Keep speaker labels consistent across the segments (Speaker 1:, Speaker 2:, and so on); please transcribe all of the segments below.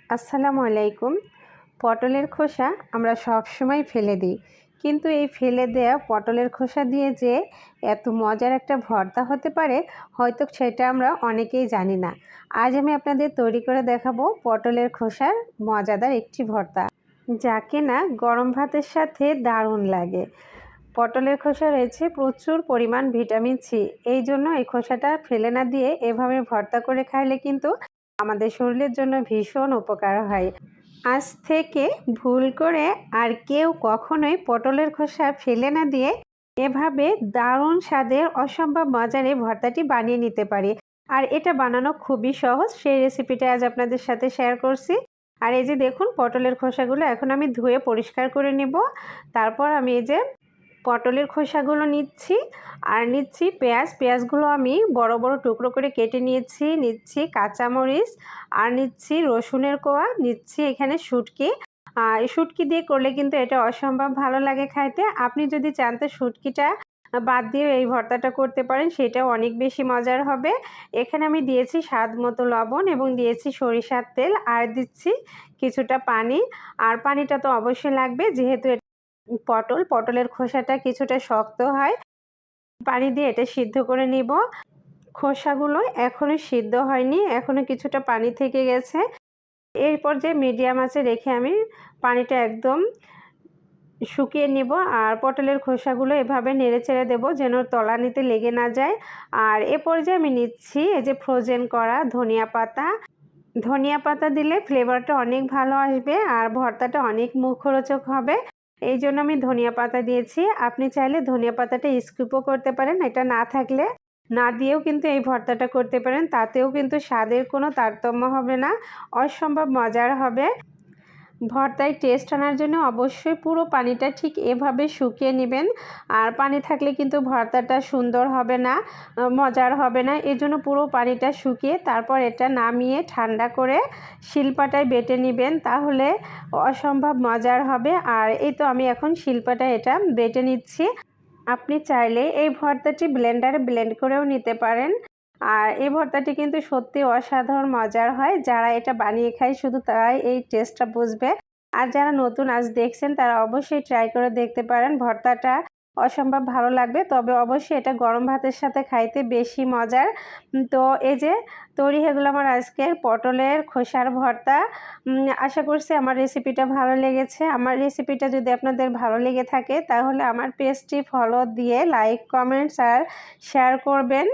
Speaker 1: আসসালামু আলাইকুম। পটলের খোসা আমরা সব সময় ফেলে দিই, কিন্তু এই ফেলে দেওয়া পটলের খোসা দিয়ে যে এত মজার একটা ভর্তা হতে পারে হয়তো সেটা আমরা অনেকেই জানি না। আজ আমি আপনাদের তৈরি করে দেখাবো পটলের খোসার মজাদার একটি ভর্তা, যা কিনা গরম ভাতের সাথে দারুণ লাগে। পটলের খোসা রয়েছে প্রচুর পরিমাণ ভিটামিন সি, এই জন্য এই খোসাটা ফেলে না দিয়ে এভাবে ভর্তা করে খাইলে কিন্তু আমাদের শরীরের জন্য ভীষণ উপকার হয়। আজ থেকে ভুল করে আর কেউ কখনোই পটলের খোসা ফেলে না দিয়ে এভাবে দারুণ স্বাদের অসম্ভব মজার এই ভর্তাটি বানিয়ে নিতে পারি। আর এটা বানানো খুবই সহজ, সেই রেসিপিটা আজ আপনাদের সাথে শেয়ার করছি। আর এই যে দেখুন, পটলের খোসাগুলো এখন আমি ধুয়ে পরিষ্কার করে নেব। তারপর আমি এই যে পটলের খোসাগুলো নিচ্ছি, আর নিচ্ছি পেঁয়াজগুলো আমি বড় বড় টুকরো করে কেটে নিচ্ছি কাঁচামরিচ, আর নিচ্ছি রসুনের কোয়া, নিচ্ছি এখানে শুটকি। শুটকি দিয়ে করলে কিন্তু এটা অসম্ভব ভালো লাগে খাইতে। আপনি যদি চান তো শুটকিটা বাদ দিয়ে এই ভর্তাটা করতে পারেন, সেটাও অনেক বেশি মজার হবে। এখানে আমি দিয়েছি স্বাদ মতো লবণ এবং দিয়েছি সরিষার তেল, আর দিচ্ছি কিছুটা পানি। আর পানিটা তো অবশ্যই লাগবে, যেহেতু পটলের খোসাটা কিছুটা শক্ত হয়। পানি দিয়ে এটা সিদ্ধ করে নিব। খোসাগুলো এখনো সিদ্ধ হয়নি, এখনো কিছুটা পানি থেকে গেছে। এই পর্যায়ে মিডিয়াম আঁচে রেখে আমি পানিটা একদম শুকিয়ে নিব। আর পটলের খোসাগুলো এভাবে নেড়েচেড়ে দেব যেন তলানিতে লেগে না যায়। আর এ পর্যায়ে আমি নিচ্ছি এই যে ফ্রোজেন করা ধনিয়া পাতা দিলে ফ্লেভারটা অনেক ভালো আসবে আর ভর্তাটা অনেক মুখরোচক হবে। এই জন্য আমি ধনিয়া পাতা দিয়েছি। আপনি চাইলে ধনিয়া পাতাটা স্কিপও করতে পারেন, এটা না থাকলে না দিয়েও কিন্তু এই ভর্তাটা করতে পারেন, তাতেও কিন্তু স্বাদের কোনো তারতম্য হবে না, অসম্ভব মজার হবে। ভর্তায় টেস্ট আনার জন্য অবশ্যই পুরো পানিটা ঠিক এভাবে শুকিয়ে নেবেন। আর পানি থাকলে কিন্তু ভর্তাটা সুন্দর হবে না, মজার হবে না। এজন্য পুরো পানিটা শুকিয়ে তারপর এটা নামিয়ে ঠান্ডা করে শিলপাটায় বেটে নেবেন, তাহলে অসম্ভব মজার হবে। আর এই তো আমি এখন শিলপাটায় এটা বেটে নিচ্ছি। আপনি চাইলে এই ভর্তাটি ব্লেন্ডারে ব্লেন্ড করেও নিতে পারেন। আর এই ভর্তাটি কিন্তু সত্যি অসাধারণ মজার হয়। যারা এটা বানিয়ে খায় শুধু তারাই এই টেস্টটা বুঝবে। আর যারা নতুন আজ দেখছেন তারা অবশ্যই ট্রাই করে দেখতে পারেন। ভর্তাটা অসম্ভব ভালো লাগবে, তবে অবশ্যই এটা গরম ভাতের সাথে খাইতে বেশি মজার। তো এই যে তৈরি হয়ে গেল আমার আজকের পটলের খোসার ভর্তা। আশা করছি আমার রেসিপিটা ভালো লেগেছে। আমার রেসিপিটা যদি আপনাদের ভালো লেগে থাকে তাহলে আমার পেজটি ফলো দিয়ে লাইক, কমেন্টস আর শেয়ার করবেন।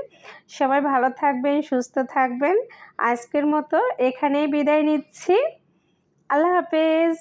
Speaker 1: সবাই ভালো থাকবেন, সুস্থ থাকবেন। আজকের মতো এখানেই বিদায় নিচ্ছি। আল্লাহ হাফেজ।